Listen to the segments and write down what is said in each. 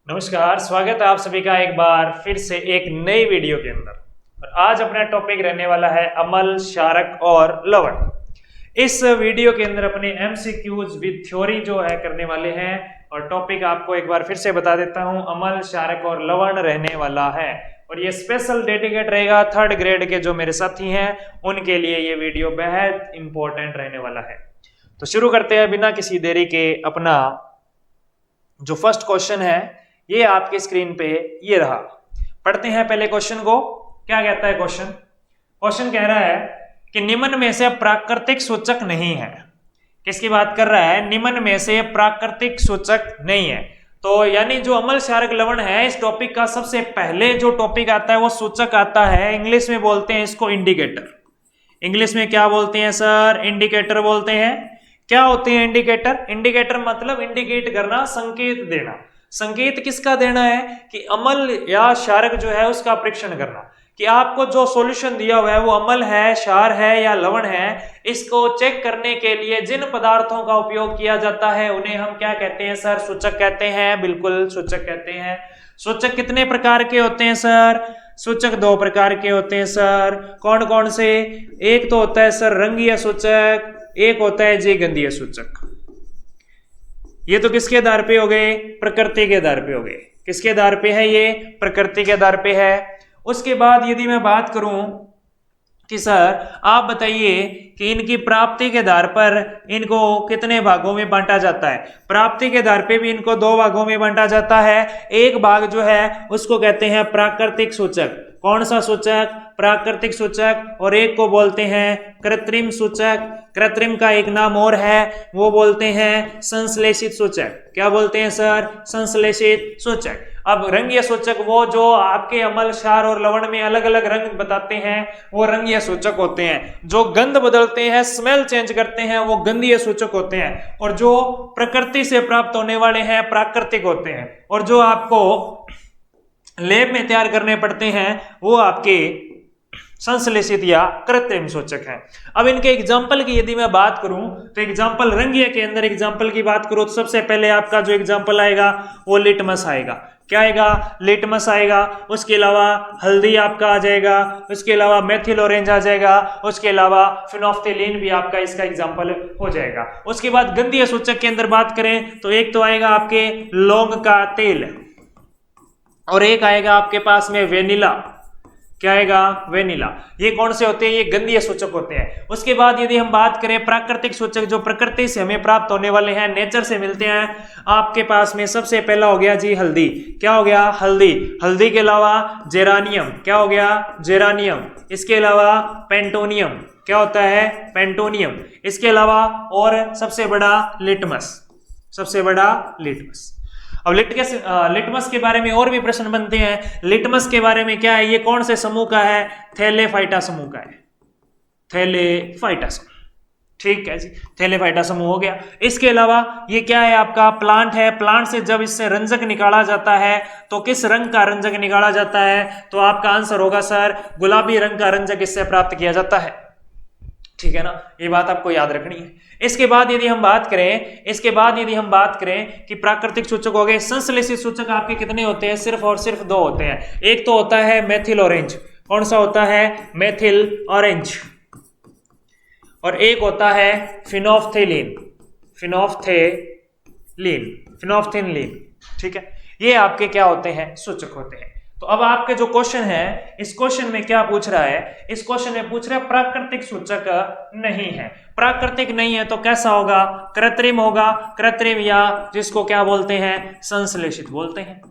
नमस्कार, स्वागत है आप सभी का एक बार फिर से एक नई वीडियो के अंदर। और आज अपना टॉपिक रहने वाला है अमल, क्षारक और लवण। इस वीडियो के अंदर अपने एमसीक्यूज विद थ्योरी जो है करने वाले हैं और टॉपिक आपको एक बार फिर से बता देता हूं, अमल, क्षारक और लवण रहने वाला है। और ये स्पेशल डेडिकेट रहेगा थर्ड ग्रेड के जो मेरे साथी हैं उनके लिए ये वीडियो बेहद इंपॉर्टेंट रहने वाला है। तो शुरू करते हैं बिना किसी देरी के। अपना जो फर्स्ट क्वेश्चन है ये आपकी स्क्रीन पे ये रहा। पढ़ते हैं पहले क्वेश्चन को। क्या कहता है क्वेश्चन? क्वेश्चन कह रहा है कि निम्न में से प्राकृतिक सूचक नहीं है। किसकी बात कर रहा है? निम्न में से प्राकृतिक सूचक नहीं है। तो यानी जो अमल, क्षारक, लवण है, इस टॉपिक का सबसे पहले जो टॉपिक आता है वो सूचक आता है। इंग्लिश में बोलते हैं इसको इंडिकेटर। इंग्लिश में क्या बोलते हैं सर? इंडिकेटर बोलते हैं। क्या होते हैं इंडिकेटर? इंडिकेटर मतलब इंडिकेट करना, संकेत देना। संकेत किसका देना है? कि अमल या क्षारक जो है उसका परीक्षण करना, कि आपको जो सॉल्यूशन दिया हुआ है वो अमल है, क्षार है या लवण है। इसको चेक करने के लिए जिन पदार्थों का उपयोग किया जाता है उन्हें हम क्या कहते हैं सर? सूचक कहते हैं। बिल्कुल, सूचक कहते हैं। सूचक कितने प्रकार के होते हैं सर? सूचक दो प्रकार के होते हैं सर। कौन कौन से? एक तो होता है सर रंगीय सूचक, एक होता है जी गंधीय सूचक। ये तो किसके आधार पे हो गए? प्रकृति के आधार पे हो गए। किसके आधार पे है ये? प्रकृति के आधार पे है। उसके बाद यदि मैं बात करूं कि सर आप बताइए कि इनकी प्राप्ति के आधार पर इनको कितने भागों में बांटा जाता है? प्राप्ति के आधार पे भी इनको दो भागों में बांटा जाता है। एक भाग जो है उसको कहते हैं प्राकृतिक सूचक। कौन सा सूचक? प्राकृतिक सूचक। और एक को बोलते हैं कृत्रिम सूचक। कृत्रिम का एक नाम और है, वो बोलते हैं संश्लेषित सूचक। क्या बोलते हैं सर? संश्लेषित सूचक। अब रंगीय सूचक वो जो आपके अमल, क्षार और लवण में अलग अलग रंग बताते हैं वो रंगीय सूचक होते हैं। जो गंध बदलते हैं, स्मेल चेंज करते हैं, वो गंधीय सूचक होते हैं। और जो प्रकृति से प्राप्त होने वाले हैं प्राकृतिक होते हैं। और जो आपको लैब में तैयार करने पड़ते हैं वो आपके संश्लेषित या कृत्रिम सूचक हैं। अब इनके एग्जाम्पल की यदि मैं बात करूं तो एग्जाम्पल रंगीय के अंदर एग्जाम्पल की बात करूं तो सबसे पहले आपका जो एग्जाम्पल आएगा वो लिटमस आएगा। क्या आएगा? लिटमस आएगा। उसके अलावा हल्दी आपका आ जाएगा। उसके अलावा मेथिल ऑरेंज आ जाएगा। उसके अलावा फिनोफ्थेलिन भी आपका इसका एग्जाम्पल हो जाएगा। उसके बाद गंधीय सूचक के अंदर बात करें तो एक तो आएगा आपके लौंग का तेल और एक आएगा आपके पास में वेनिला। क्या आएगा? वेनिला। ये कौन से होते हैं? ये गंधीय सूचक होते हैं। उसके बाद यदि हम बात करें प्राकृतिक सूचक जो प्रकृति से हमें प्राप्त होने वाले हैं, नेचर से मिलते हैं, आपके पास में सबसे पहला हो गया जी हल्दी। क्या हो गया? हल्दी। हल्दी के अलावा जेरानियम। क्या हो गया? जेरानियम। इसके अलावा पेंटोनियम। क्या होता है? पेंटोनियम। इसके अलावा और सबसे बड़ा लिटमस। सबसे बड़ा लिटमस। अब लिटमस के बारे में और भी प्रश्न बनते हैं। लिटमस के बारे में क्या है? ये कौन से समूह का है? थैलेफाइटा समूह का है। थैलेफाइटा समूह। ठीक है जी, थैलेफाइटा समूह हो गया। इसके अलावा ये क्या है? आपका प्लांट है। प्लांट से जब इससे रंजक निकाला जाता है तो किस रंग का रंजक निकाला जाता है? तो आपका आंसर होगा सर गुलाबी रंग का रंजक इससे प्राप्त किया जाता है। ठीक है ना, ये बात आपको याद रखनी है। इसके बाद यदि हम बात करें कि प्राकृतिक सूचक हो गए। संश्लेषित सूचक आपके कितने होते हैं? सिर्फ और सिर्फ दो होते हैं। एक तो होता है मेथिल ऑरेंज। कौन सा होता है? Methyl orange. और एक होता है फिनोफ्थेलिन। फिनोफ्थेलिन। ठीक है, ये आपके क्या होते हैं? सूचक होते हैं। तो अब आपके जो क्वेश्चन है, इस क्वेश्चन में क्या पूछ रहा है? इस क्वेश्चन में पूछ रहा है प्राकृतिक सूचक नहीं है। प्राकृतिक नहीं है तो कैसा होगा? कृत्रिम होगा। कृत्रिम या जिसको क्या बोलते हैं? संश्लेषित बोलते हैं।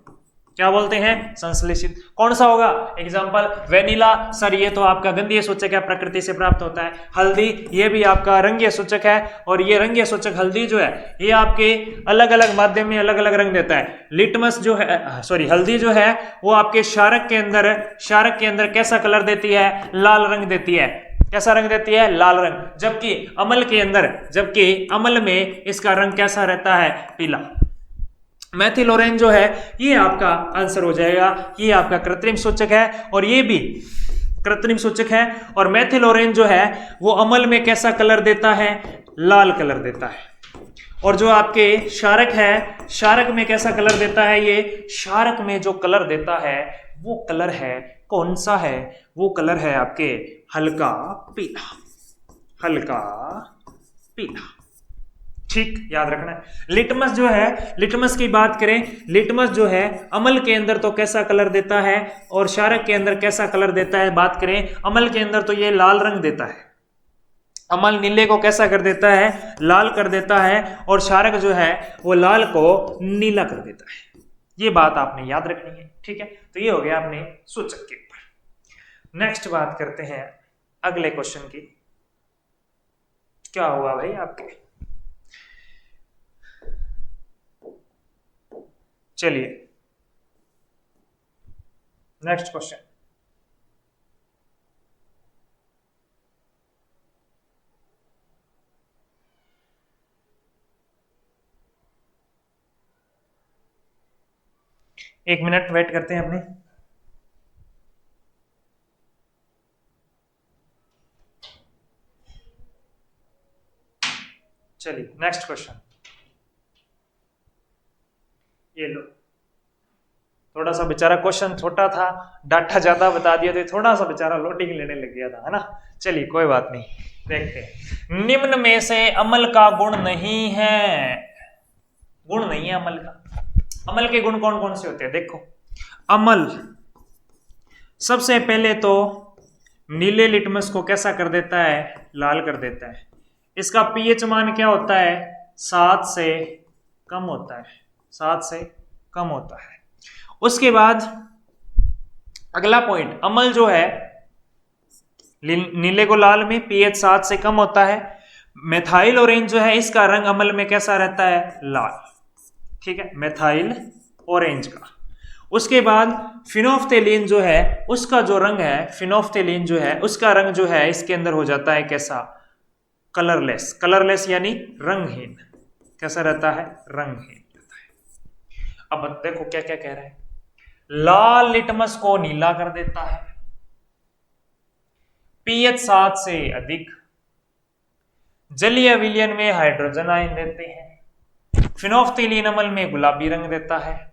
क्या बोलते हैं? संश्लेषित। कौन सा होगा? Example vanilla. सर ये तो आपका गंधीय सूचक है, प्रकृति से प्राप्त होता है। हल्दी ये भी आपका रंगीय सूचक है। और ये रंगीय सूचक हल्दी जो है ये आपके अलग अलग माध्यम में अलग अलग रंग देता है। लिटमस जो है हल्दी जो है वो आपके क्षारक के अंदर कैसा कलर देती है? लाल रंग देती है। कैसा रंग देती है? लाल रंग। जबकि अमल में इसका रंग कैसा रहता है? पीला। मेथिल ऑरेंज जो है ये आपका आंसर हो जाएगा। ये आपका कृत्रिम सूचक है और ये भी कृत्रिम सूचक है। और मेथिल ऑरेंज जो है वो अमल में कैसा कलर देता है? लाल कलर देता है। और जो आपके क्षारक है, क्षारक में कैसा कलर देता है ये? क्षारक में जो कलर देता है वो कलर है कौन सा है? वो कलर है आपके हल्का पीला, हल्का पीला। ठीक, याद रखना है। लिटमस जो है, लिटमस की बात करें, लिटमस जो है अम्ल के अंदर तो कैसा कलर देता है और क्षारक के अंदर कैसा कलर देता है? बात करें अम्ल के अंदर तो ये लाल रंग देता है, अम्ल नीले को कैसा कर देता है? लाल कर देता है, और क्षारक जो है वो लाल को नीला कर देता है। ये बात आपने याद रखनी है, ठीक है। तो ये हो गया अपने सूचक के ऊपर। नेक्स्ट बात करते हैं अगले क्वेश्चन की। क्या हुआ भाई आपके? चलिए नेक्स्ट क्वेश्चन। एक मिनट वेट करते हैं अपने। चलिए नेक्स्ट क्वेश्चन, ये लो। थोड़ा सा बेचारा क्वेश्चन छोटा था, डाटा ज्यादा बता दिया तो थोड़ा सा बेचारा लोडिंग लेने लग गया था, है ना। चलिए कोई बात नहीं, देखते हैं। निम्न में से अम्ल का गुण नहीं है, गुण नहीं है अम्ल का। अम्ल के गुण कौन कौन से होते हैं? देखो, अम्ल सबसे पहले तो नीले लिटमस को कैसा कर देता है? लाल कर देता है। इसका पीएच मान क्या होता है? 7 से कम होता है, 7 से कम होता है। उसके बाद अगला पॉइंट, अम्ल जो है नीले को लाल में पीएच 7 से कम होता है। मेथाइल ऑरेंज जो है इसका रंग अम्ल में कैसा रहता है? लाल, ठीक है, मेथाइल ऑरेंज का। उसके बाद फिनोफ्थेलीन जो है उसका जो रंग है, फिनोफ्थेलीन जो है उसका रंग जो है इसके अंदर हो जाता है कैसा? कलरलेस, कलरलेस यानी रंगहीन। कैसा रहता है? रंगहीन रहता है। अब देखो क्या क्या कह रहा है। लाल लिटमस को नीला कर देता है, पीएच 7 से अधिक, जलीय विलयन में हाइड्रोजन आयन देते हैं, फिनोफ्थेलीन अम्ल में गुलाबी रंग देता है।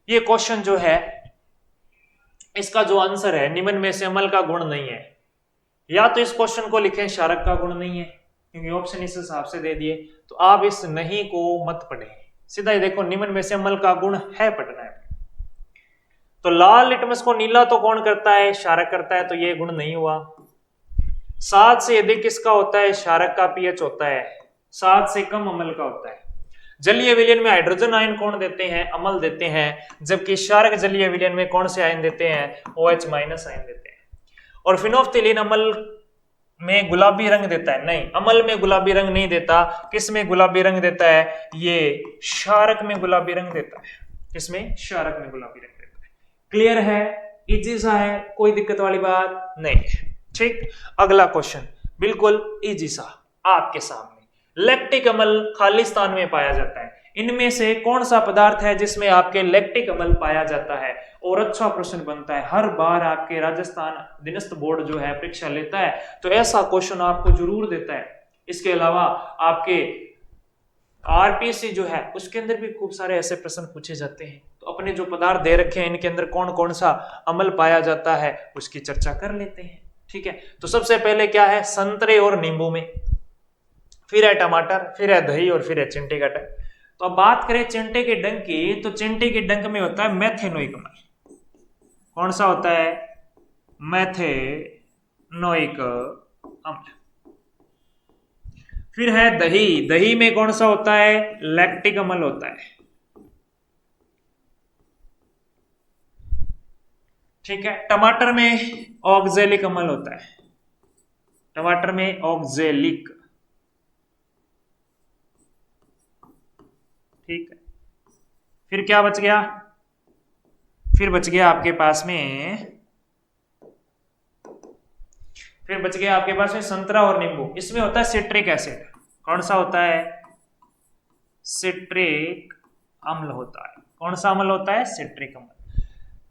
ये क्वेश्चन जो है इसका जो आंसर है निम्न में से अम्ल का गुण नहीं है। या तो इस क्वेश्चन को लिखें क्षारक का गुण नहीं है, क्योंकि ऑप्शन इस हिसाब से दे दिए, तो आप इस नहीं को मत पढ़ें, सीधा ही देखो निम्न में से अम्ल का गुण है पढ़ना है। तो लाल लिटमस को नीला तो कौन करता है? क्षारक करता है, तो ये गुण नहीं हुआ। 7 से अधिक किसका होता है? क्षारक का पीएच होता है, 7 से कम अम्ल का होता है। जलीय विलयन में हाइड्रोजन आयन कौन देते हैं? अम्ल देते हैं, जबकि क्षारक जलीय विलयन में कौन से आयन देते हैं? OH- आयन देते हैं। और फिनोफ्थेलीन अम्ल में गुलाबी रंग देता है? नहीं, अम्ल में गुलाबी रंग नहीं देता। किस में गुलाबी रंग देता है? ये क्षारक में गुलाबी रंग देता है। किसमें? क्षारक में गुलाबी रंग देता है। क्लियर है? इजी सा है, कोई दिक्कत वाली बात नहीं है, ठीक। अगला क्वेश्चन बिल्कुल इजी सा आपके सामने। लैक्टिक अम्ल खाली स्थान में पाया जाता है, इनमें से कौन सा पदार्थ है जिसमें आपके लैक्टिक अम्ल पाया जाता है? और अच्छा प्रश्न बनता है, हर बार आपके राजस्थान अधीनस्थ बोर्ड जो है परीक्षा लेता है तो ऐसा क्वेश्चन आपको जरूर देता है। इसके अलावा आपके आरपीसी जो है उसके अंदर भी खूब सारे ऐसे प्रश्न पूछे जाते हैं। तो अपने जो पदार्थ दे रखे हैं इनके अंदर कौन कौन सा अम्ल पाया जाता है उसकी चर्चा कर लेते हैं, ठीक है। तो सबसे पहले क्या है? संतरे और नींबू में, फिर है टमाटर, फिर है दही, और फिर है चिंटे का डंक। तो अब बात करें चिंटे के डंक की, तो चिंटे के डंक में होता है मेथेनोइक अम्ल। कौन सा होता है? मेथेनोइक अम्ल। फिर है दही, दही में कौन सा होता है? लैक्टिक अम्ल होता है, ठीक है। टमाटर में ऑक्जेलिक अम्ल होता है, टमाटर में ऑक्जेलिक, ठीक है। फिर क्या बच गया? फिर बच गया आपके पास में, फिर बच गया आपके पास में संतरा और नींबू। इसमें होता है सिट्रिक एसिड। कौन सा होता है? सिट्रिक अम्ल होता है। कौन सा अम्ल होता है? सिट्रिक अम्ल।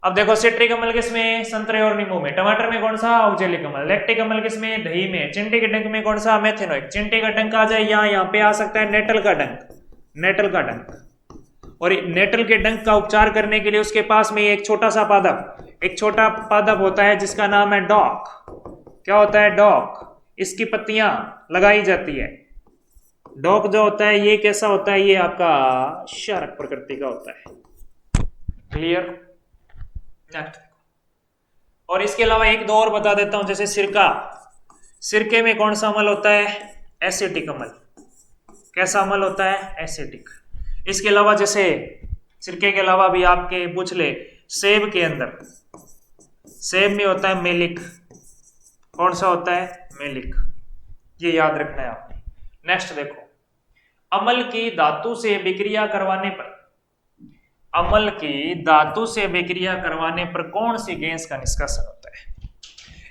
अब देखो सिट्रिक अम्ल किसमें? संतरे और नींबू में। टमाटर में कौन सा? ऑक्जेलिक अम्ल। लैक्टिक अम्ल किसमें? दही में। चिंटे के डंक में कौन सा? मेथेनोइक। चिंटे का डंक आ जाए यहाँ पे आ सकता है नेटल का डंक, नेटल का डंक। और नेटल के डंक का उपचार करने के लिए उसके पास में एक छोटा सा पादप, एक छोटा पादप होता है जिसका नाम है डॉक। क्या होता है? डॉक। इसकी पत्तियां लगाई जाती है। डॉक जो होता है ये कैसा होता है? ये आपका क्षारक प्रकृति का होता है। क्लियर? नेक्स्ट। और इसके अलावा एक दो और बता देता हूं, जैसे सिरका। सिरके में कौन सा अम्ल होता है? एसिटिक अम्ल। कैसा अम्ल होता है? एसिटिक। इसके अलावा जैसे सिरके के अलावा भी आपके पूछ ले, सेब के अंदर, सेब में होता है मेलिक। कौन सा होता है? मेलिक। ये याद रखना है आपने। नेक्स्ट देखो, अम्ल की धातु से विक्रिया करवाने पर, अम्ल की धातु से विक्रिया करवाने पर कौन सी गैस का निष्कासन होता है?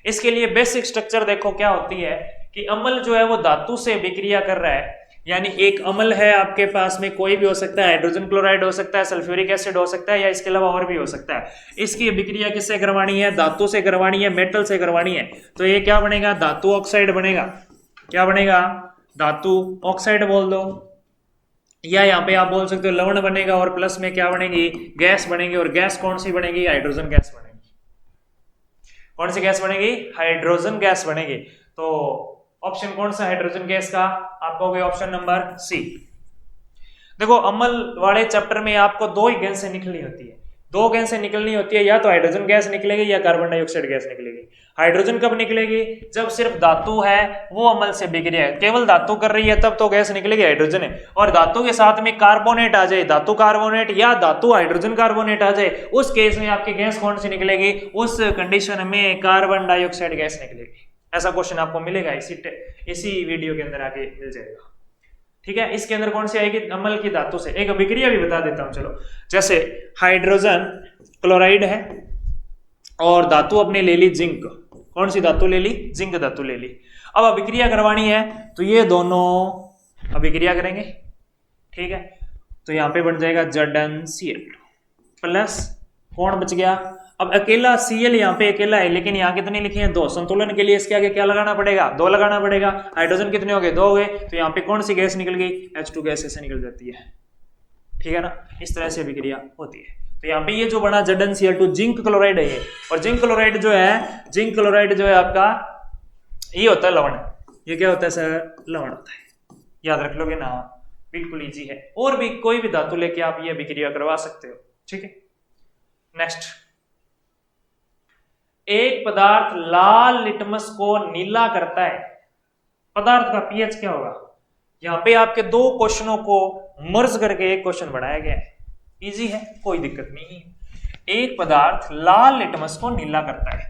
इसके लिए बेसिक स्ट्रक्चर देखो क्या होती है कि अम्ल जो है वो धातु से विक्रिया कर रहा है, यानी एक अम्ल है आपके पास में, कोई भी हो सकता है, हाइड्रोजन क्लोराइड हो सकता है, सल्फ्यूरिक एसिड हो सकता है, या इसके अलावा और भी हो सकता है। इसकी विक्रिया किससे करवानी है? धातु से करवानी है, मेटल से करवानी है। तो ये क्या बनेगा? धातु ऑक्साइड बनेगा। क्या बनेगा? धातु ऑक्साइड बोल दो, या यहाँ पे आप बोल सकते हो लवण बनेगा, और प्लस में क्या बनेगी? गैस बनेगी। और गैस कौन सी बनेगी? हाइड्रोजन गैस बनेगी। कौन सी गैस बनेगी? हाइड्रोजन गैस बनेगी। तो ऑप्शन कौन सा हाइड्रोजन गैस का? आपको हो गया ऑप्शन नंबर सी। देखो अम्ल वाले चैप्टर में आपको दो ही गैसें निकलनी होती है, दो गैसें निकलनी होती है, या तो हाइड्रोजन गैस निकलेगी या कार्बन डाइऑक्साइड गैस निकलेगी। हाइड्रोजन कब निकलेगी? जब सिर्फ धातु है वो अम्ल से बिगड़ी है, केवल धातु कर रही है तब तो गैस निकलेगी, हाइड्रोजन है। और धातु के साथ में कार्बोनेट आ जाए, धातु कार्बोनेट या धातु हाइड्रोजन कार्बोनेट आ जाए, उस केस में आपकी गैस कौन सी निकलेगी? उस कंडीशन में कार्बन डाइऑक्साइड गैस निकलेगी। ऐसा क्वेश्चन आपको मिलेगा इसी वीडियो के अंदर आगे मिल जाएगा। ठीक है, इसके अंदर कौन सी आएगी? अम्ल की धातु से। एक अभिक्रिया भी बता देता हूं चलो, जैसे हाइड्रोजन क्लोराइड है और धातु अपने ले ली जिंक। कौन सी धातु ले ली? जिंक धातु ले ली। अब अभिक्रिया करवानी है तो ये दोनों अभिक्रिया करेंगे। ठीक है, तो यहां पे बन जाएगा ZnCl प्लस, कौन बच गया? अब अकेला Cl यहाँ पे अकेला है, लेकिन यहाँ कितने लिखे हैं? दो। संतुलन के लिए इसके आगे क्या लगाना पड़ेगा? दो लगाना पड़ेगा। हाइड्रोजन कितने हो गए? दो हो गए। तो यहाँ पे कौन सी गैस निकल गई? H2 गैस ऐसे निकल जाती है। ठीक है ना, इस तरह से अभिक्रिया होती है। तो यहाँ पे ये जो बना ZnCl2 जिंक क्लोराइड है ये, और जिंक क्लोराइड जो है, जिंक क्लोराइड जो है आपका ये होता है लवण। ये क्या होता है सर? लवण होता है। याद रख लोगे ना, बिल्कुल इजी है। और भी कोई भी धातु लेके आप ये अभिक्रिया करवा सकते हो। ठीक है, नेक्स्ट। एक पदार्थ लाल लिटमस को नीला करता है, पदार्थ का पीएच क्या होगा? यहां पे आपके दो क्वेश्चनों को मर्ज करके एक क्वेश्चन बनाया गया है। इजी है, कोई दिक्कत नहीं है। एक पदार्थ लाल लिटमस को नीला करता है,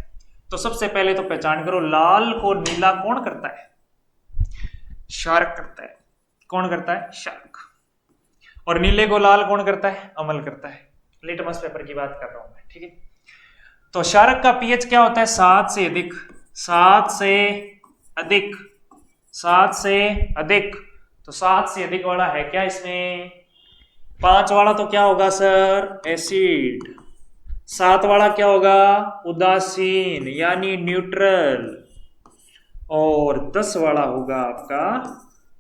तो सबसे पहले तो पहचान करो, लाल को नीला कौन करता है? क्षारक करता है। कौन करता है? क्षारक। और नीले को लाल कौन करता है? अम्ल करता है। लिटमस पेपर की बात कर रहा हूं मैं। ठीक है, तो क्षारक का पीएच क्या होता है? 7 से अधिक। 7 से अधिक, 7 से अधिक। तो 7 से अधिक वाला है क्या इसमें? 5 वाला तो क्या होगा सर? एसिड। 7 वाला क्या होगा? उदासीन यानी न्यूट्रल। और 10 वाला होगा आपका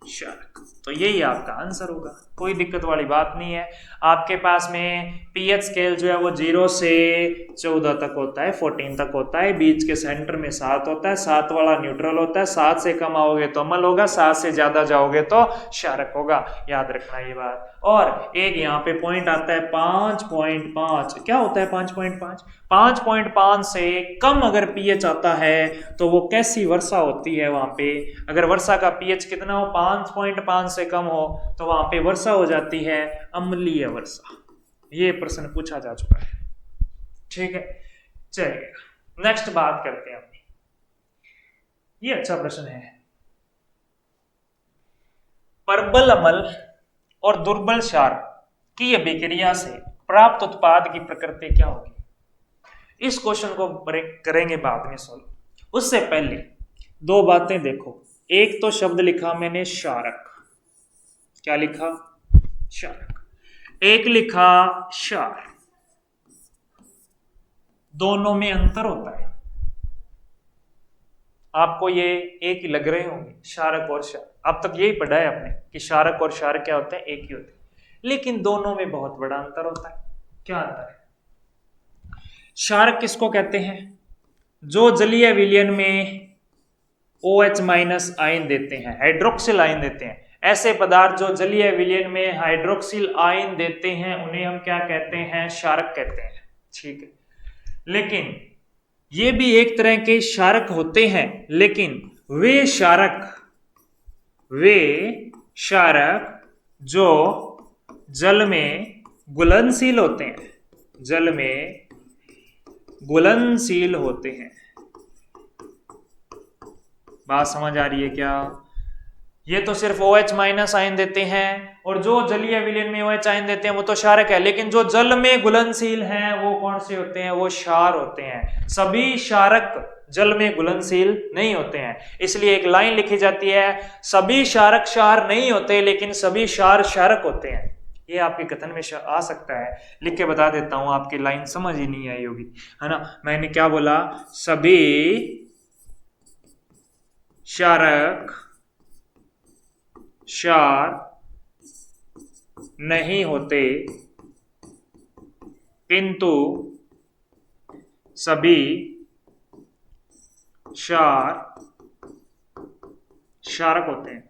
क्षारक। तो यही आपका आंसर होगा, कोई दिक्कत वाली बात नहीं है। आपके पास में पीएच स्केल जो है वो 0 से 14 तक होता है, 14 तक होता है। बीच के सेंटर में 7 होता है। 7 वाला न्यूट्रल होता है। 7 से कम आओगे तो अम्ल होगा, 7 से ज्यादा जाओगे तो क्षारक होगा। याद रखना ये बात। और एक यहाँ पे पॉइंट आता है 5.5। क्या होता है 5.5? 5.5 से कम अगर पीएच आता है तो वो कैसी वर्षा होती है? वहां पे अगर वर्षा का पीएच कितना हो? 5.5 से कम हो तो वहां पे वर्षा हो जाती है अम्लीय वर्षा। ये प्रश्न पूछा जा चुका है। ठीक है, चलिए नेक्स्ट बात करते हैं अपनी। ये अच्छा प्रश्न है। प्रबल अम्ल और दुर्बल क्षार की अभिक्रिया से प्राप्त उत्पाद की प्रकृति क्या होगी? इस क्वेश्चन को करेंगे बाद में सॉल्व। उससे पहले दो बातें देखो। एक तो शब्द लिखा मैंने क्षारक। क्या लिखा? क्षारक। एक लिखा क्षार। दोनों में अंतर होता है। आपको ये एक ही लग रहे होंगे, क्षारक और क्षार। अब तक यही पढ़ा है आपने कि क्षारक और क्षार क्या होते हैं? एक ही होते हैं। लेकिन दोनों में बहुत बड़ा अंतर होता है। क्या अंतर है? क्षारक किसको कहते हैं? जो जलीय विलयन में OH माइनस आयन देते हैं, हाइड्रोक्सिल आयन देते हैं, ऐसे पदार्थ जो जलीय विलयन में हाइड्रोक्सिल आयन देते हैं उन्हें हम क्या कहते हैं? क्षारक कहते हैं। ठीक है, लेकिन ये भी एक तरह के क्षारक होते हैं, लेकिन वे क्षारक जो जल में घुलनशील होते हैं, जल में घुलनशील होते हैं। बात समझ आ रही है क्या? ये तो सिर्फ OH माइनस आयन देते हैं, और जो जलीय विलयन में OH आयन देते हैं वो तो क्षारक है, लेकिन जो जल में घुलनशील हैं वो कौन से होते हैं? वो क्षार होते हैं। सभी क्षारक जल में घुलनशील नहीं होते हैं, इसलिए एक लाइन लिखी जाती है, सभी क्षारक क्षार नहीं होते लेकिन सभी क्षार क्षारक होते हैं। ये आपके कथन में आ सकता है, लिख के बता देता हूं, आपकी लाइन समझ ही नहीं आई होगी, है ना। मैंने क्या बोला? सभी क्षारक क्षार नहीं होते किंतु सभी क्षार क्षारक होते हैं।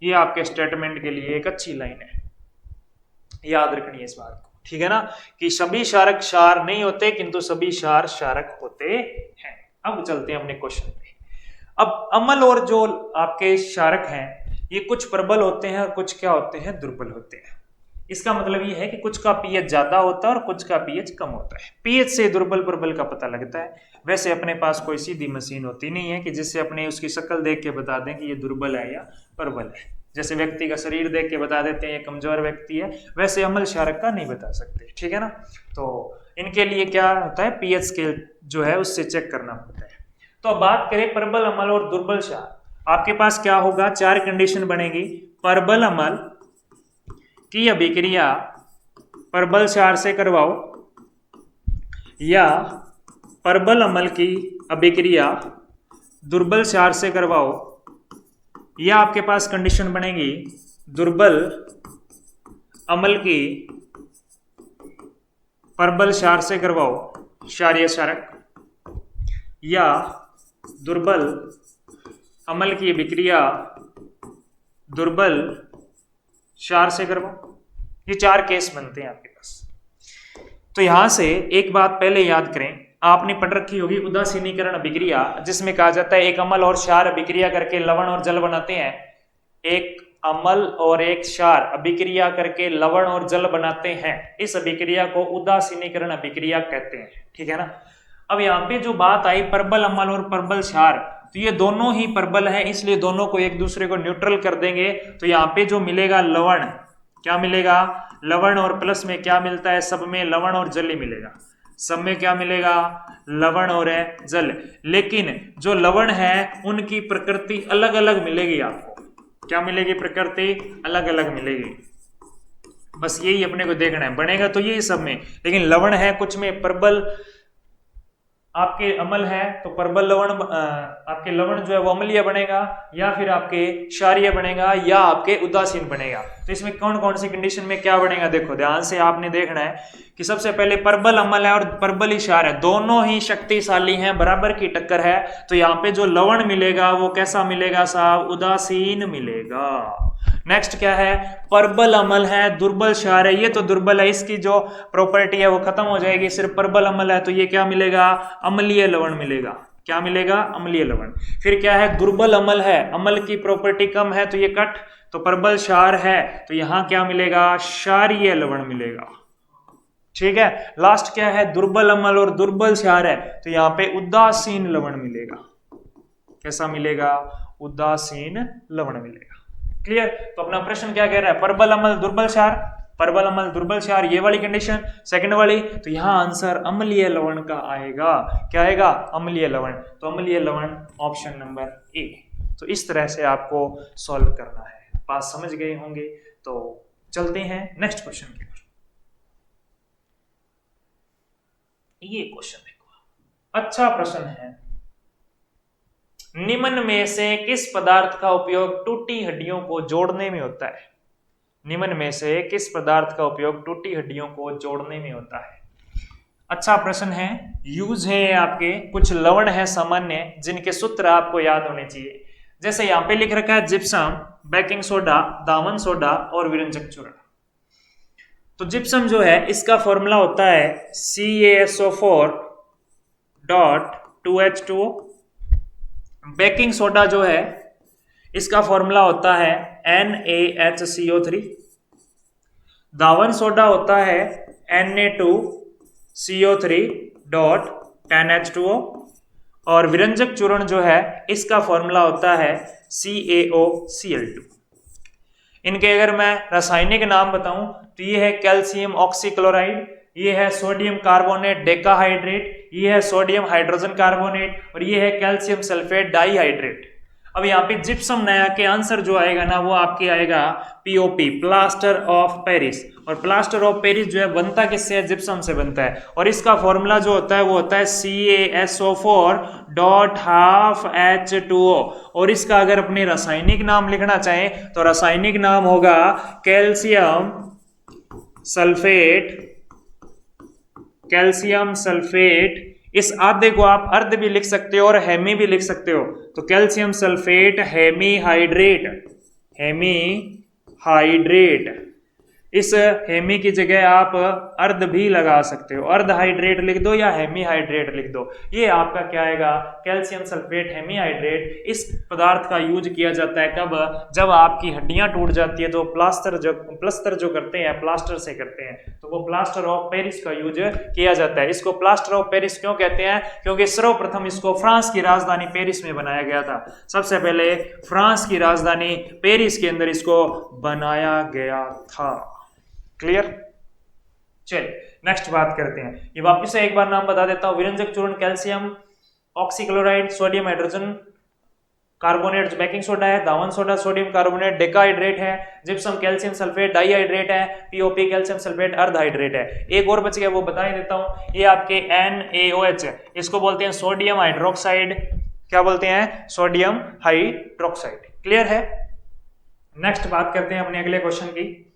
ये आपके स्टेटमेंट के लिए एक अच्छी लाइन है, याद रखनी है इस बात को, ठीक है ना, कि सभी क्षारक क्षार नहीं होते किंतु सभी क्षार क्षारक होते हैं। अब चलते हैं अपने क्वेश्चन पे। अब अम्ल और जो आपके क्षारक हैं ये कुछ प्रबल होते हैं और कुछ क्या होते हैं? दुर्बल होते हैं। इसका मतलब ये है कि कुछ का पीएच ज्यादा होता है और कुछ का पीएच कम होता है। पीएच से दुर्बल प्रबल का पता लगता है। वैसे अपने पास कोई सीधी मशीन होती नहीं है कि जिससे अपने उसकी शक्ल देख के बता दें कि ये दुर्बल है या प्रबल है। जैसे व्यक्ति का शरीर देख के बता देते हैं ये कमजोर व्यक्ति है, वैसे अम्ल क्षारक का नहीं बता सकते, ठीक है ना। तो इनके लिए क्या होता है? पीएच स्केल जो है उससे चेक करना पड़ता है। तो अब बात करें प्रबल अम्ल और दुर्बल क्षार। आपके पास क्या होगा? 4 कंडीशन बनेगी। प्रबल अम्ल की अभिक्रिया प्रबल क्षार से करवाओ, या प्रबल अम्ल की अभिक्रिया दुर्बल क्षार से करवाओ, या आपके पास कंडीशन बनेगी दुर्बल अम्ल की प्रबल क्षार से करवाओ क्षारीय क्षारक, या दुर्बल अम्ल की अभिक्रिया दुर्बल क्षार से करवाओ। ये 4 केस बनते हैं आपके पास। तो यहां से एक बात पहले याद करें, आपने पढ़ रखी होगी उदासीनीकरण अभिक्रिया, जिसमें कहा जाता है एक अम्ल और क्षार अभिक्रिया करके लवण और जल बनाते हैं। एक अम्ल और एक क्षार अभिक्रिया करके लवण और जल बनाते हैं। इस अभिक्रिया को उदासीनीकरण अभिक्रिया कहते हैं, ठीक है ना। अब यहाँ पे जो बात आई प्रबल अम्ल और प्रबल क्षार, तो ये दोनों ही प्रबल हैं, इसलिए दोनों को एक दूसरे को न्यूट्रल कर देंगे। तो यहाँ पे जो मिलेगा लवण, क्या मिलेगा? लवण, और प्लस में क्या मिलता है? सब में लवण और जल ही मिलेगा। सब में क्या मिलेगा? लवण और जल। लेकिन जो लवण है उनकी प्रकृति अलग अलग मिलेगी आपको। क्या मिलेगी? प्रकृति अलग अलग मिलेगी। बस यही अपने को देखना है। बनेगा तो यही सब में, लेकिन लवण है कुछ में प्रबल आपके अम्ल है तो प्रबल लवण, आपके लवण जो है वो अम्लीय बनेगा, या फिर आपके क्षारीय बनेगा, या आपके उदासीन बनेगा। तो इसमें कौन कौन सी कंडीशन में क्या बनेगा? देखो ध्यान से आपने देखना है कि सबसे पहले प्रबल अम्ल है और प्रबल क्षार है, दोनों ही शक्तिशाली हैं, बराबर की टक्कर है। तो यहाँ पे जो लवण मिलेगा वो कैसा मिलेगा साहब? उदासीन मिलेगा। नेक्स्ट क्या है? प्रबल अम्ल है, दुर्बल क्षार है। ये तो दुर्बल है, इसकी जो प्रॉपर्टी है वो खत्म हो जाएगी। सिर्फ प्रबल अम्ल है तो ये क्या मिलेगा? अम्लीय लवण मिलेगा। क्या मिलेगा? अम्लीय लवण। फिर क्या है? दुर्बल अम्ल है, अम्ल की प्रॉपर्टी कम है तो ये कट। तो प्रबल क्षार है तो यहां क्या मिलेगा? क्षारीय लवण मिलेगा, ठीक है। लास्ट क्या है? दुर्बल अम्ल और दुर्बल क्षार है तो यहाँ पे उदासीन लवण मिलेगा। कैसा मिलेगा? उदासीन लवण मिलेगा। क्लियर? तो अपना प्रश्न क्या कह रहा है? प्रबल अम्ल दुर्बल क्षार, प्रबल अम्ल दुर्बल क्षार, ये वाली कंडीशन। सेकंड वाली, तो यहां आंसर अम्लीय लवण का आएगा। क्या आएगा? अम्लीय लवण। तो अम्लीय लवण ऑप्शन नंबर ए। तो इस तरह से आपको सॉल्व करना है। बात समझ गए होंगे। तो चलते हैं नेक्स्ट क्वेश्चन की ओर। ये क्वेश्चन देखो, अच्छा प्रश्न है। निम्न में से किस पदार्थ का उपयोग टूटी हड्डियों को जोड़ने में होता है? निम्न में से किस पदार्थ का उपयोग टूटी हड्डियों को जोड़ने में होता है? अच्छा प्रश्न है। यूज है आपके कुछ लवण है सामान्य जिनके सूत्र आपको याद होने चाहिए। जैसे यहां पे लिख रखा है जिप्सम, बेकिंग सोडा, दावन सोडा और विरंजक चूर्ण। तो जिप्सम जो है इसका फॉर्मूला होता है CaSO4.2H2O। बेकिंग सोडा जो है इसका फॉर्मूला होता है NaHCO3। दावन सोडा होता है Na2CO3.10H2O। और विरंजक चूर्ण जो है इसका फॉर्मूला होता है CaOCl2। इनके अगर मैं रासायनिक नाम बताऊं तो ये है कैल्शियम ऑक्सीक्लोराइड, ये है सोडियम कार्बोनेट डेकाहाइड्रेट, ये है सोडियम हाइड्रोजन कार्बोनेट और ये है कैल्शियम सल्फेट डाइहाइड्रेट। अब यहाँ पे जिप्सम नया के आंसर जो आएगा ना वो आपके आएगा POP, प्लास्टर ऑफ पेरिस। और प्लास्टर ऑफ पेरिस जो है बनता किससे है? जिप्सम से बनता है। और इसका फॉर्मूला जो होता है वो होता है CaSO4.12H2O। और इसका अगर अपने रासायनिक नाम लिखना चाहें तो रासायनिक नाम होगा कैल्शियम सल्फेट। कैल्शियम सल्फेट, इस आधे को आप अर्ध भी लिख सकते हो और हेमी भी लिख सकते हो। तो कैल्शियम सल्फेट हेमीहाइड्रेट, हेमीहाइड्रेट। इस हेमी की जगह आप अर्ध भी लगा सकते हो, अर्ध हाइड्रेट लिख दो या हेमीहाइड्रेट लिख दो। ये आपका क्या आएगा? Calcium sulphate hemihydrate. इस पदार्थ का यूज किया जाता है कब? जब आपकी हड्डियां टूट जाती है तो प्लास्टर जो करते हैं प्लास्टर से करते हैं, तो वो प्लास्टर ऑफ पेरिस का यूज किया जाता है। इसको प्लास्टर ऑफ पेरिस क्यों कहते हैं? क्योंकि सर्वप्रथम इसको फ्रांस की राजधानी पेरिस में बनाया गया था। सबसे पहले फ्रांस की राजधानी पेरिस के अंदर इसको बनाया गया था। क्लियर? चलिए नेक्स्ट बात करते हैं। ये वापस से एक बार नाम बता देता हूं। विरंजक चूर्ण calcium oxychloride, sodium hydrogen carbonate baking soda है, दावन सोडा सोडियम कार्बोनेट डेकाहाइड्रेट है, जिप्सम कैल्शियम सल्फेट डाइहाइड्रेट है, POP कैल्शियम सल्फेट अर्धहाइड्रेट है। एक और बच गया वो बता ही देता हूं। ये आपके NaOH है, इसको बोलते हैं सोडियम हाइड्रोक्साइड। क्या बोलते हैं? Sodium hydroxide. क्लियर है? नेक्स्ट बात करते हैं अपने अगले क्वेश्चन की।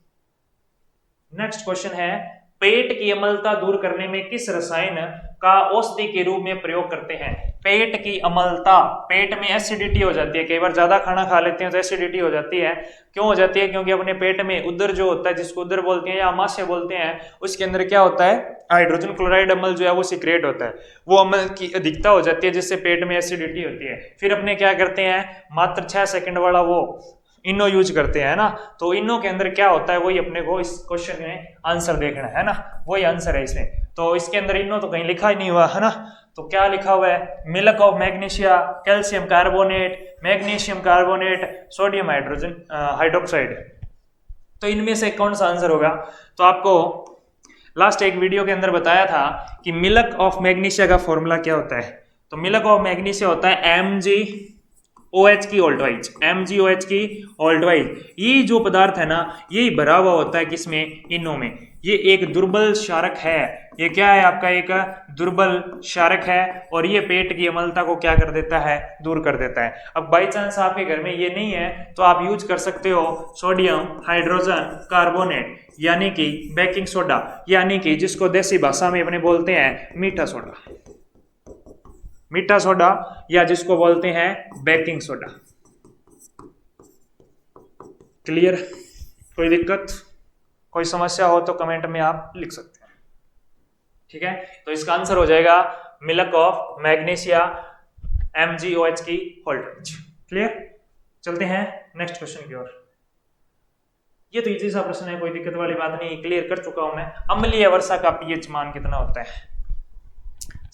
नेक्स्ट क्वेश्चन है पेट की अम्लता दूर करने में किस रसायन का औषधि के रूप में प्रयोग करते हैं? पेट की अम्लता, पेट में एसिडिटी हो जाती है, कई बार ज्यादा खाना खा लेते हैं तो एसिडिटी हो जाती है। क्यों हो जाती है? क्योंकि अपने पेट में उदर जो होता है, जिसको उदर बोलते हैं या आमाशय बोलते हैं, उसके अंदर क्या होता है? हाइड्रोजन क्लोराइड अम्ल जो है वो सिक्रेट होता है। वो अम्ल की अधिकता हो जाती है जिससे पेट में एसिडिटी होती है। फिर अपने क्या करते हैं? मात्र 6 सेकंड वाला वो इनो यूज करते हैं ना। तो इनो के अंदर क्या होता है वही अपने को इस क्वेश्चन में आंसर देखना है ना, वही आंसर है इसमें। तो इसके अंदर इनो तो कहीं लिखा ही नहीं हुआ है ना, तो क्या लिखा हुआ है? Milk of magnesia, calcium carbonate, magnesium carbonate, sodium hydrogen hydroxide. तो इनमें से कौन सा आंसर होगा? तो आपको लास्ट एक वीडियो के अंदर बताया था कि मिल्क ऑफ मैग्नीशिया का फॉर्मूला क्या होता है। तो मिल्क ऑफ मैग्नीशिया होता है MgOH की ऑल्टवाइज, MgOH की ऑल्टवाइज। ये जो पदार्थ है ना यही भरा हुआ होता है किसमें? इनो में। ये एक दुर्बल क्षारक है। ये क्या है? आपका एक दुर्बल क्षारक है और ये पेट की अम्लता को क्या कर देता है? दूर कर देता है। अब बाई चांस आपके घर में ये नहीं है तो आप यूज कर सकते हो सोडियम हाइड्रोजन कार्बोनेट, यानी कि बेकिंग सोडा, यानी कि जिसको देसी भाषा में अपने बोलते हैं मीठा सोडा, मीठा सोडा, या जिसको बोलते हैं बेकिंग सोडा। क्लियर? कोई दिक्कत, कोई समस्या हो तो कमेंट में आप लिख सकते हैं। ठीक है, तो इसका आंसर हो जाएगा मिल्क ऑफ मैग्नीशिया, MgOH की ऑल्टवाइज। क्लियर? चलते हैं नेक्स्ट क्वेश्चन की ओर। ये तो इजी सा प्रश्न है, कोई दिक्कत वाली बात नहीं, क्लियर कर चुका हूं मैं। अम्लीय वर्षा का pH मान कितना होता है?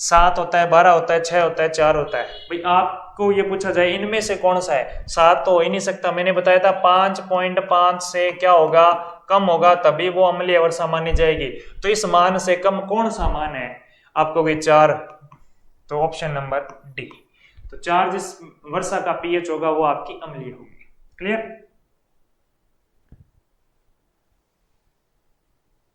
7 होता है, 12 होता है, 6 होता है, 4 होता है। भाई आपको ये पूछा जाए इनमें से कौन सा है? 7 तो हो ही नहीं सकता, मैंने बताया था 5.5 से क्या होगा? कम होगा, तभी वो अम्लीय वर्षा मानी जाएगी। तो इस मान से कम कौन सा मान है? आपको 4, तो ऑप्शन नंबर डी। तो 4 जिस वर्षा का pH होगा वो आपकी अम्लीय होगी। क्लियर?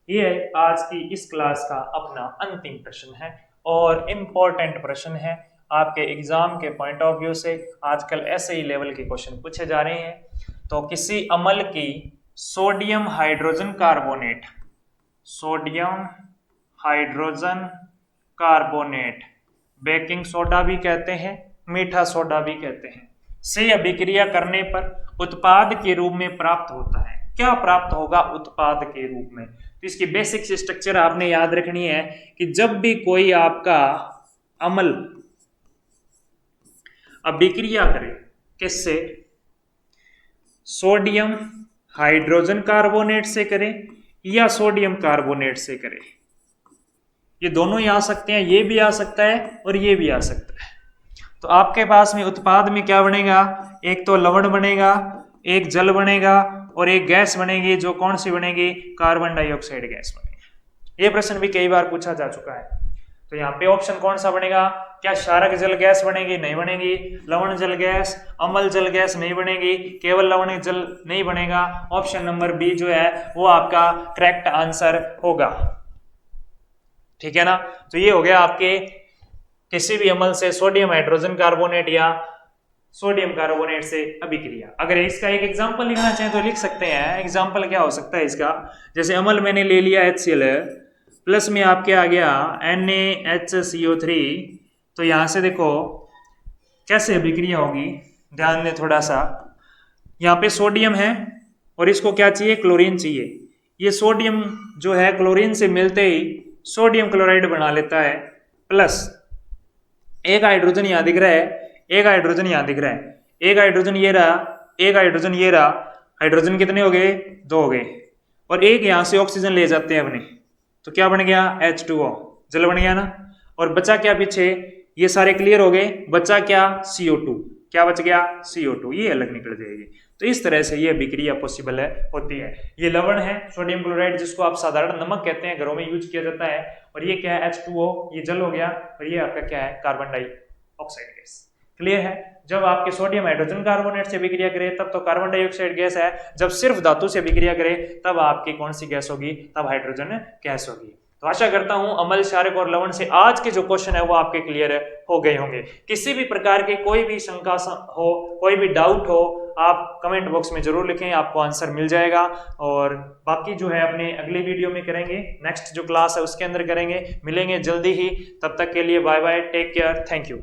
ये आज की इस क्लास का अपना अंतिम प्रश्न है और इम्पोर्टेंट प्रश्न है आपके एग्जाम के पॉइंट ऑफ व्यू से। आजकल ऐसे ही लेवल के क्वेश्चन पूछे जा रहे हैं। तो किसी अम्ल की sodium hydrogen carbonate, sodium hydrogen carbonate, baking soda भी कहते हैं, मीठा सोडा भी कहते हैं, से अभिक्रिया करने पर उत्पाद के रूप में प्राप्त होता है। क्या प्राप्त होगा उत्पाद के रूप में? तो इसकी बेसिक स्ट्रक्चर आपने याद रखनी है कि जब भी कोई आपका अम्ल अभिक्रिया करे किससे, सोडियम हाइड्रोजन कार्बोनेट से करे या सोडियम कार्बोनेट से करे, ये दोनों ही आ सकते हैं, ये भी आ सकता है और ये भी आ सकता है। तो आपके पास में उत्पाद में क्या बनेगा, एक तो लवण बनेगा, एक जल बनेगा और एक गैस बनेगी, जो कौन सी बनेगी, कार्बन डाइऑक्साइड गैस बनेगी। ये प्रश्न भी कई बार पूछा जा चुका है। तो यहाँ पे ऑप्शन कौन सा बनेगा, क्या क्षारक जल गैस बनेगी, नहीं बनेगी, लवण जल गैस, अम्ल जल गैस नहीं बनेगी, केवल लवण जल नहीं बनेगा। ऑप्शन नंबर बी जो है वो आपका करेक्ट आंसर होगा, ठीक है ना। तो ये हो गया आपके किसी भी अम्ल से सोडियम हाइड्रोजन कार्बोनेट या सोडियम कार्बोनेट से अभिक्रिया। अगर इसका एक एग्जांपल लिखना चाहें तो लिख सकते हैं। एग्जांपल क्या हो सकता है इसका, जैसे अम्ल मैंने ले लिया HCl प्लस में आपके आ गया NaHCO3, तो यहां से देखो कैसे अभिक्रिया होगी, ध्यान दें थोड़ा सा। यहाँ पे सोडियम है और इसको क्या चाहिए, क्लोरीन चाहिए। ये सोडियम जो है क्लोरीन से मिलते ही सोडियम क्लोराइड बना लेता है, प्लस एक हाइड्रोजन यहाँ दिख रहा है, एक हाइड्रोजन यहाँ दिख रहा है, एक हाइड्रोजन ये रहा, एक हाइड्रोजन ये रहा, हाइड्रोजन कितने हो गए, 2 हो गए, और एक यहाँ से ऑक्सीजन ले जाते हैं अपने, तो क्या बन गया, H2O, जल बन गया ना। और बचा क्या पीछे, ये सारे क्लियर हो गए, बचा क्या, CO2, क्या बच गया, CO2, ये अलग निकल जाएगी। तो इस तरह से ये अभिक्रिया पॉसिबल है, होती है। ये लवण है सोडियम क्लोराइड, जिसको आप साधारण नमक कहते हैं, घरों में यूज किया जाता है। और ये क्या है, H2O, ये जल हो गया, और ये आपका क्या है, कार्बन डाइऑक्साइड गैस। क्लियर है। जब आपके सोडियम हाइड्रोजन कार्बोनेट से अभिक्रिया करे तब तो कार्बन डाइऑक्साइड गैस है, जब सिर्फ धातु से अभिक्रिया करे तब आपकी कौन सी गैस होगी, तब हाइड्रोजन गैस होगी। तो आशा करता हूं अम्ल, क्षारक और लवण से आज के जो क्वेश्चन है वो आपके क्लियर हो गए होंगे। किसी भी प्रकार के कोई भी शंका हो, कोई भी डाउट हो, आप कमेंट बॉक्स में जरूर लिखें, आपको आंसर मिल जाएगा। और बाकी जो है अपने अगले वीडियो में करेंगे, नेक्स्ट जो क्लास है उसके अंदर करेंगे। मिलेंगे जल्दी ही, तब तक के लिए bye bye, take care, thank you.